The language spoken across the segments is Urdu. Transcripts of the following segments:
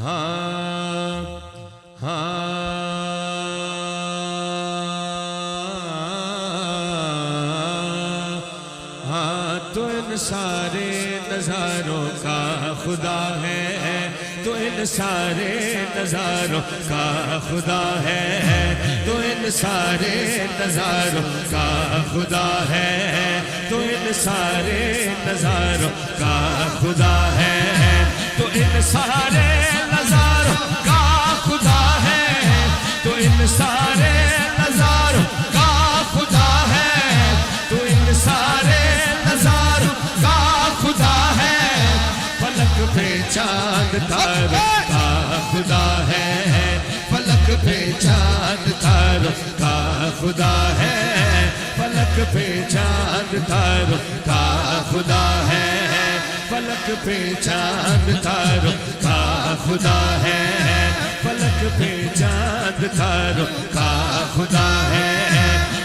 تو ان سارے نظاروں کا خدا ہے، تو ان سارے نظاروں کا خدا ہے، تو ان سارے نظاروں کا خدا ہے، تو ان سارے نظاروں کا خدا ہے، تو ان سارے نظاروں کا خدا ہے، تو ان سارے نظاروں کا خدا ہے، تو ان سارے نظاروں کا خدا ہے، فلک پہ چاند تاروں کا خدا ہے، فلک پہ چاند تاروں کا خدا ہے، فلک پہ چاند تاروں کا خدا ہے، فلک پہ چاند تاروں کا خدا ہے، فلک پہ چاند تاروں کا خدا ہے،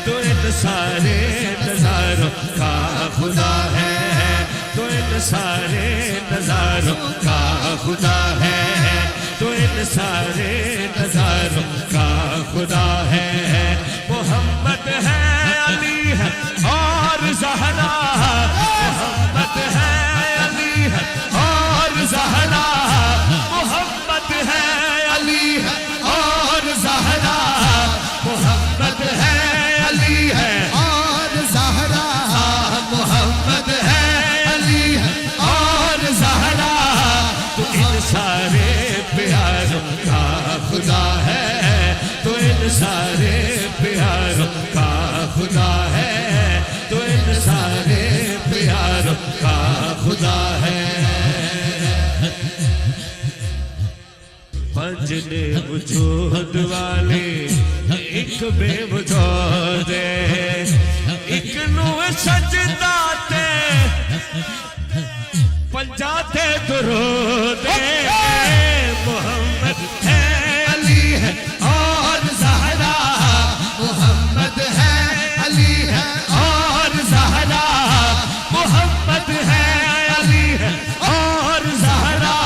تو ان سارے نظاروں کا خدا ہے، تو ان سارے نظاروں کا خدا ہے، تو ان سارے نظاروں کا خدا ہے، محمد ہے، علی ہے اور زہرا، محمد ہے، علی ہے اور زہرا، محمد ہے، علی ہے اور زہرا، محمد ہے، علی ہے اور زہرا، محمد ہے، علی ہے اور زہرا، تو ان سارے پیاروں کا خدا ہے، تو ان سارے پیاروں کا خدا ہے، تو ان سارے پیاروں کا خدا ہے۔ پنجنے وجود والے ایک بے وجود ایک نو سجدہ تے پنجا تے درود محمد ہے، علی ہے اور زہرا، محمد ہے، علی ہے اور زہرا، محمد ہے، علی ہے اور زہرا،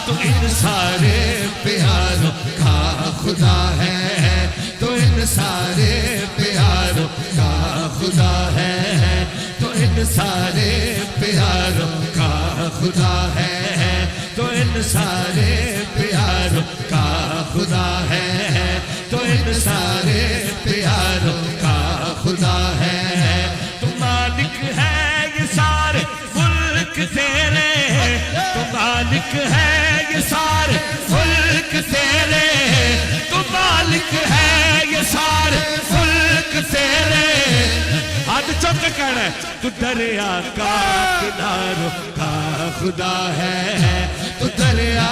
تو ان سارے پیاروں کا خدا ہے، تو ان سارے پیاروں کا خدا ہے، تو ان سارے پیاروں کا خدا ہے، تو ان سارے پیاروں کا خدا ہے، تو ان سارے پیاروں کا خدا ہے، تو مالک ہے یہ سارے ملک تیرے، تو مالک ہے یہ سارے ملک تیرے، تو مالک ہے یہ سارے ملک تیرے، ہاتھ چوک کے کہنا ہے، تو دریا کا کناروں کا خدا ہے، تو دریا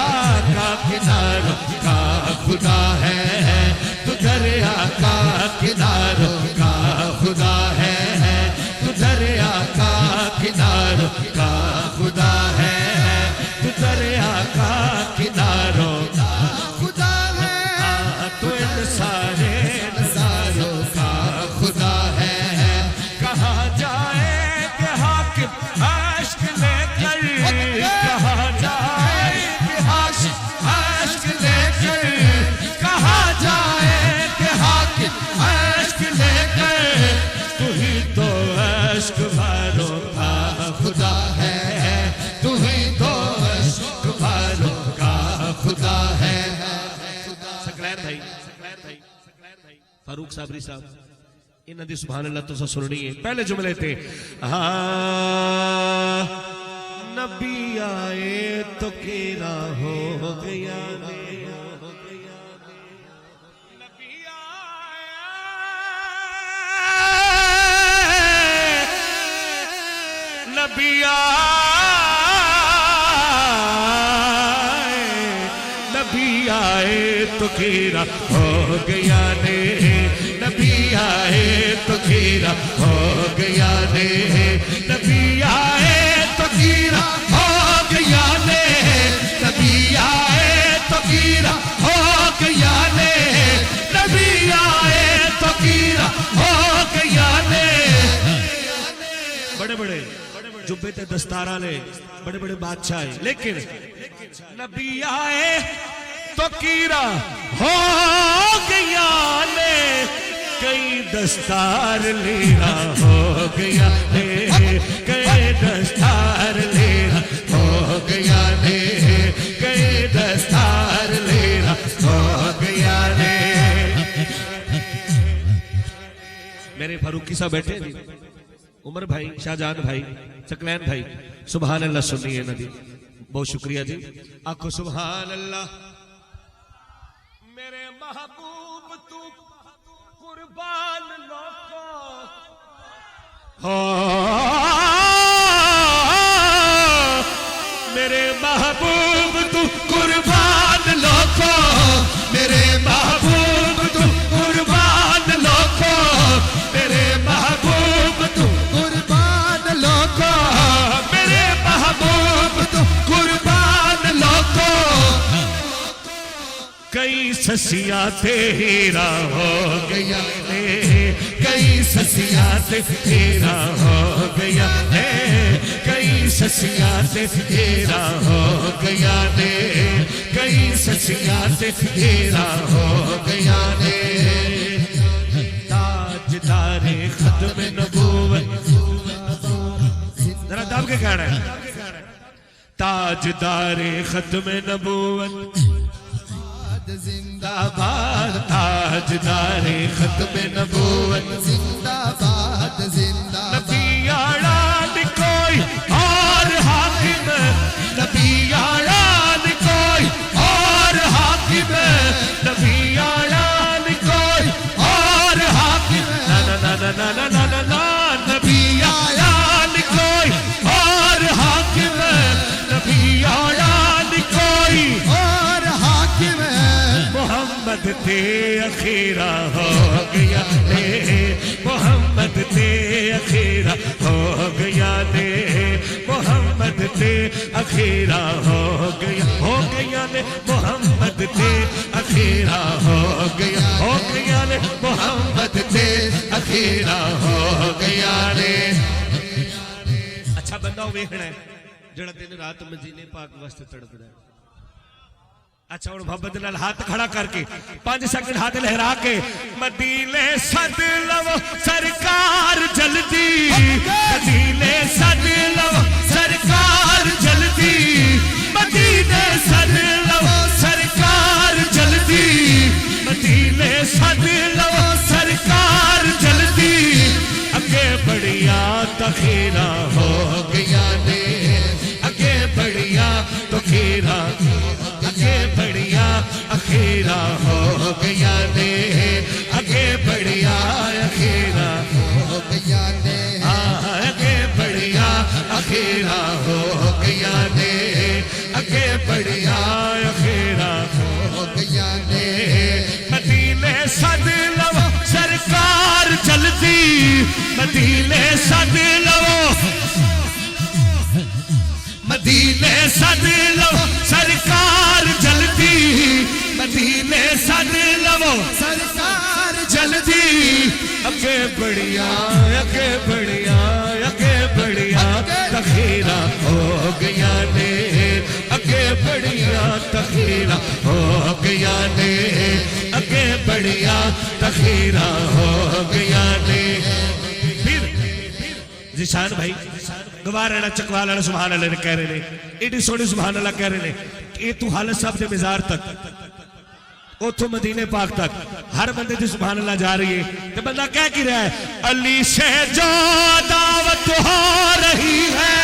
کا کناروں کا خدا ہے، تو دریا کا کناروں کا خدا ہے، تو دریا کا کناروں کا خدا ہے، تو دریا کا کناروں کا خدا ہے، تو ان سارے نظاروں کا خدا ہے، کہاں جائے کہ حاکم عشق لے کر، کہاں جائے کہ حاکم عشق لے کر، کہاں جائے کہ حاکم عشق لے کر، تو ہی تو عشق والوں کا خدا ہے، تو ہی تو عشق والوں کا خدا ہے۔ سکلیر بھائی فاروق صابری صاحب انہاں دی سبحان اللہ تو سننی ہے، پہلے جملے تھے نبی آئے تو کیرا ہو گیا، نبی آئے، نبی آئے، نبی آئے تو کیرا ہو گیا نے، نبی آئے تو کیرا ہو گیا نے، نبی آئے تو کیرا ہو گیا نے، نبی آئے تو کیرا ہو گیا نے، نبی آئے تو کیرا ہو گیا نے، بڑے بڑے جبے تے دستاراں نے، بڑے بڑے بادشاہ ہیں، لیکن نبی آئے تو کیرا ہو گیا نے کئی دستار لیرا ہو گیا نے کئی دستار لیرا ہو گیا نے کئی دستار لیرا ہو گیا نے میرے فاروقی صاحب بیٹھے جی عمر بھائی شاہجہان بھائی چکلین بھائی سبحان اللہ سنیے ندی بہت شکریہ جی آنکھو سبحان اللہ میرے محبوب تو قربان لوکو میرے محبوب تو قربان لوکو میرے محبوب تو قربان لوکو میرے محبوب تو قربان لوکو میرے محبوب تو قربان لوکو کئی سسیات ہیرا ہو گیا ہے کئی سسیات ہیرا ہو گیا ہے کئی سسیات ہیرا ہو گیا ہے کئی سسیات ہیرا ہو گیا ہے تاجدار ختم نبوت ذرا دب کے کہنا ہے تاجدار ختم نبوت زندہ باد تاجدار ختم نبوت زندہ باد زندہ نبی اعلان کوئی اور حاکم نبی اعلان کوئی اور حاکم نبی اعلان کوئی اور حاکم نا نا نا نا نا نا نا نبی اعلان کوئی اور حاکم نبی اعلان کوئی اور حاکم محمد تے اخیرہ ہو گیا نے محمد تے اخیرہ ہو گیا نے محمد تے اخیرہ ہو گیا نے محمد تے اخیرہ ہو گیا نے محمد تے اخیرہ ہو گیا نے اچھا بندہ ویکھنا ہے جڑا دن رات مدینے پاک واسطے تڑپدا ہے اچھا اور محبت نال ہاتھ کھڑا کر کے 5 سیکنڈ ہاتھ لہرا کے مدینے صد لو سرکار جلدی مدینے صد لو سرکار جلدی مدینے صد لو سرکار جلدی مدینے صد لو سرکار جلدی اگے بڑھیا تخیرہ ہو گیا نے اگے بڑھیا تخیرہ اگے بڑھیا اخیرہ ہو گیا نے اگے بڑھیا اخیرہ ہو گیا نے اگے بڑھیا اخیرہ ہو گیا نے اگے بڑھیا اخیرہ ہو گیا نے مدینے صد لو سرکار جلدی مدینے صد لو مدینے صد لو سرکار جلدی مدینے صد لو سرکار جلدی اگے بڑھیا اگے بڑھیا اگے بڑھیا تخیرہ ہو گیا نے اگے بڑھیا تخیرہ ہو گیا نے اگے بڑھیا تخیرہ ہو گیا نے پھر ذیشان بھائی گوار رہنا چکوال رہنا سبحان اللہ کہہ رہے ہیں ایڈی سوڑی سبحان اللہ کہہ رہے ہیں یہ تو حالت صاحب دے مزار تک اوتھو مدینے پاک تک ہر بندے دی سبحان اللہ جا رہی ہے تو بندہ کہہ کی رہا ہے علی سے جو دعوت ہو رہی ہے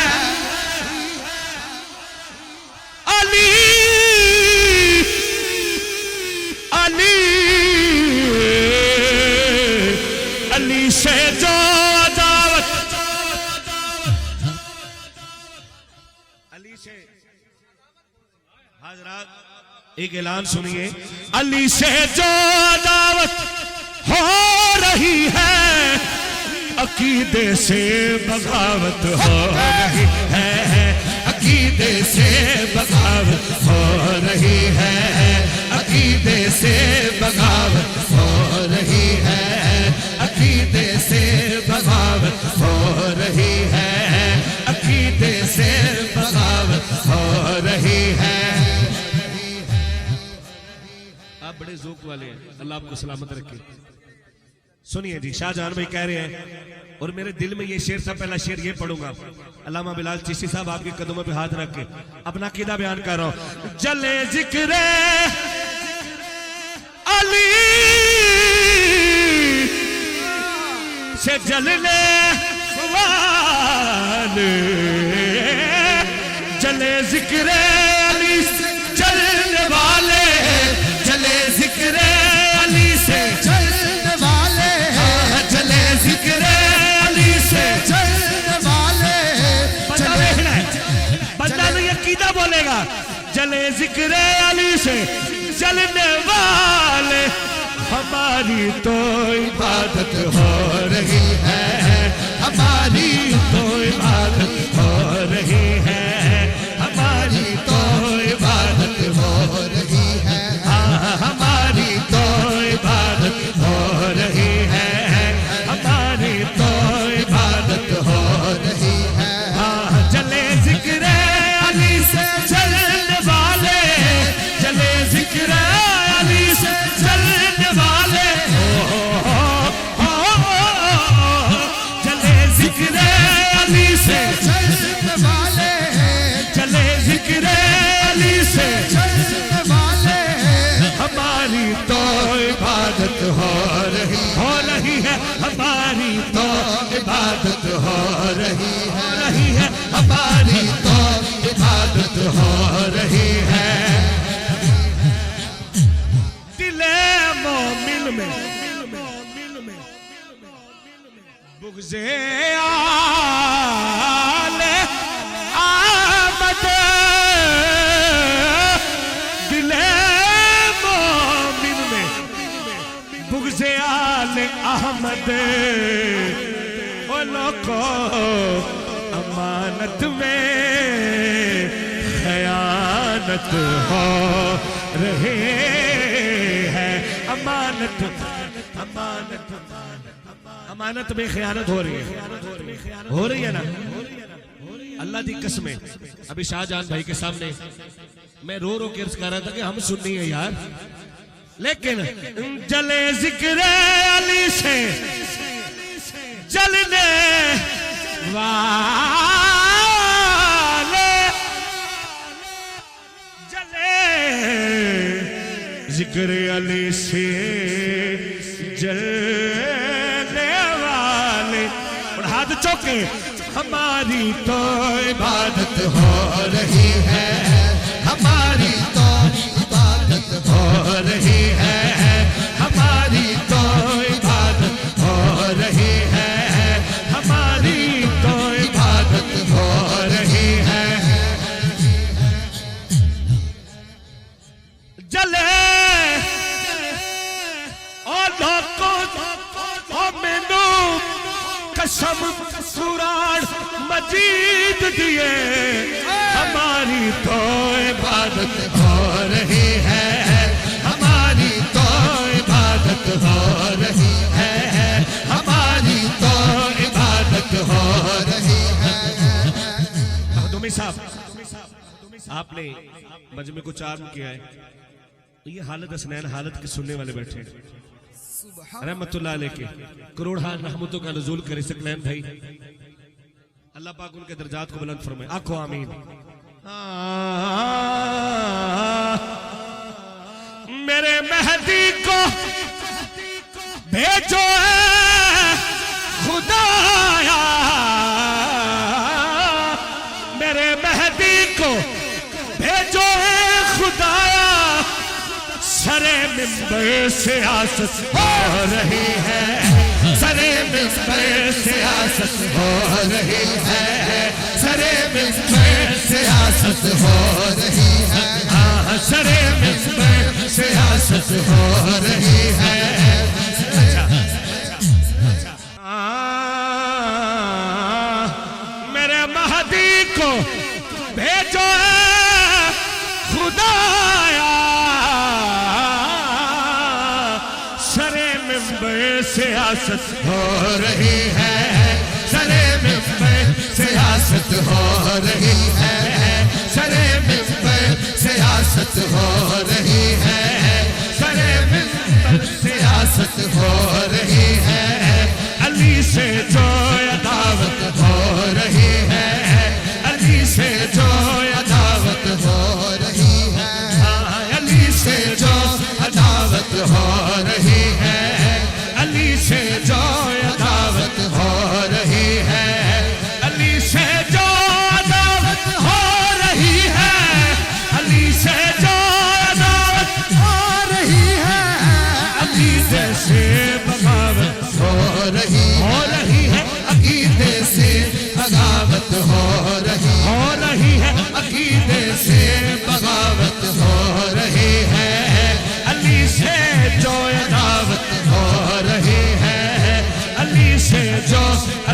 علی علی علی سے جو حضرات ایک اعلان سنیے علی سے جو دعوت ہو رہی ہے عقیدے سے بغاوت ہو رہی ہے عقیدے سے بغاوت ہو رہی ہے عقیدے سے بغاوت ہو رہی ہے عقیدے سے بغاوت ہو رہی ہے عقیدے سے بغاوت ہو رہی ہے آپ بڑے ذوق والے ہیں، اللہ آپ کو سلامت رکھے. سنیے جی، شاہ جہان بھائی کہہ رہے ہیں اور میرے دل میں یہ شعر تھا، پہلا شعر یہ پڑھوں گا. علامہ بلال چشتی صاحب آپ کے قدموں پہ ہاتھ رکھ کے اپنا عقیدہ بیان کر رہا ہوں. جلے ذکر علی سے جلنے والے، جلے ذکر علی سے جلنے والے، جلے ذکر علی سے چلنے والے جلے ذکر علی سے چلنے والے بندہ دیکھنا ہے، بندہ نہیں عقیدہ بولے گا. جلے ذکر علی سے جلنے والے، ہماری تو عبادت ہو رہی ہے، ہماری تو عبادت ہو رہی ہے، ہماری تو عبادت ہو رہی ہے، ہماری تو عبادت ہو رہی ہے، ہماری تو عبادت ہو رہی ہے. جلے ذکر علی سے چلنے والے، جلے ذکر علی سے چلنے والے، جلے ذکر علی سے چلنے والے چلے ذکر علی سے چلنے والے ہماری تو عبادت ہو رہی ہے، ہماری تو عبادت ہو رہی ہے، ہماری تو عبادت ہو رہی ہے. دل مومن میں بغض آل آمد، دل مومن میں بغض آل احمد، وہ لوگوں امانت میں خیانت ہو رہی ہے. امانت امانت میں خیانت ہو رہی ہے، ہو رہی ہے نا. اللہ دی قسمیں ابھی شاہ جہان بھائی کے سامنے میں رو رو کے عرض کر رہا تھا کہ ہم سننی ہے یار، لیکن جلے ذکر علی سے جلنے والے، جلے ذکر علی سے جلنے والے، اور ہاتھ چوکے، ہماری تو عبادت ہو رہی ہے، ہماری تو عبادت ہو رہی ہے، ہماری تو عبادت ہو رہی ہے، ہماری تو عبادت ہو رہی ہے. جلے اور لوگوں مینو قسم قرآن مجید دیے، ہماری تو عبادت ہو رہی ہے، ہماری تو عبادت ہو رہی ہے، ہماری تو عبادت ہو رہی ہے. مخدومی صاحب، آپ نے مجمع کو چارم کیا ہے، یہ حالت حسنین حالت کے سننے والے بیٹھے ہیں. رحمت اللہ علیہ کے کروڑہا رحمتوں کا نزول کرے سکلین بھائی، اللہ پاک ان کے درجات کو بلند فرمائے. آنکھو آمین. میرے مہدی کو بھیجو ہے خدایا، میرے مہدی کو بھیجو ہے خدایا، سرے منبر سیاست ہو رہی ہے، سرے منبر سیاست ہو رہی ہے، سرے منبر سیاست ہو رہی ہے، سرے منبر سیاست ہو رہی ہے. میرے مہدی کو بھیجو ہے خدایا، سرے منبر سیاست ہو رہی ہے، سرے منبر سیاست ہو رہی ہے، سرے منبر سیاست ہو رہی ہے، سرے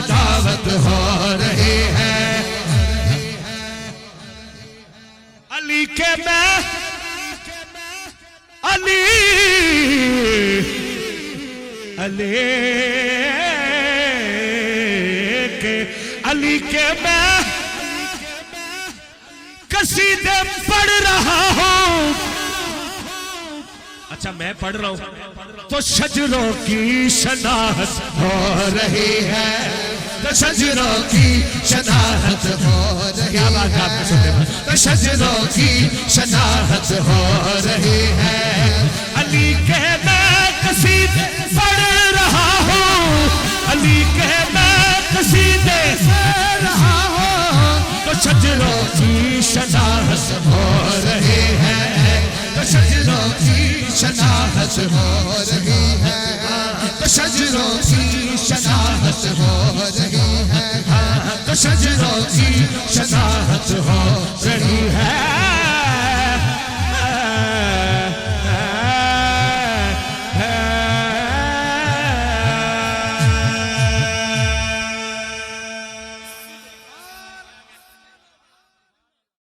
دعوت ہو رہی ہے علی کے میں علی علی کے میں قصیدے پڑھ رہا ہوں اچھا میں پڑھ رہا ہوں تو شجروں کی شناخت ہو رہی ہے تو شجروں کی شناخت ہو رہی ہے کیا بات آپ نے سنتے ہیں تو شجروں کی شناخت ہو رہی ہے علی کے میں قصیدے پڑھ رہا ہوں علی کے میں قصیدے پڑھ رہا ہوں تو شجروں کی شناخت ہو رہی ہے تو شجروں کی شناخت ہو رہی ہے تو شجروں کی شناخت ہو رہی ہے تو شجروں کی شناخت ہو رہی ہے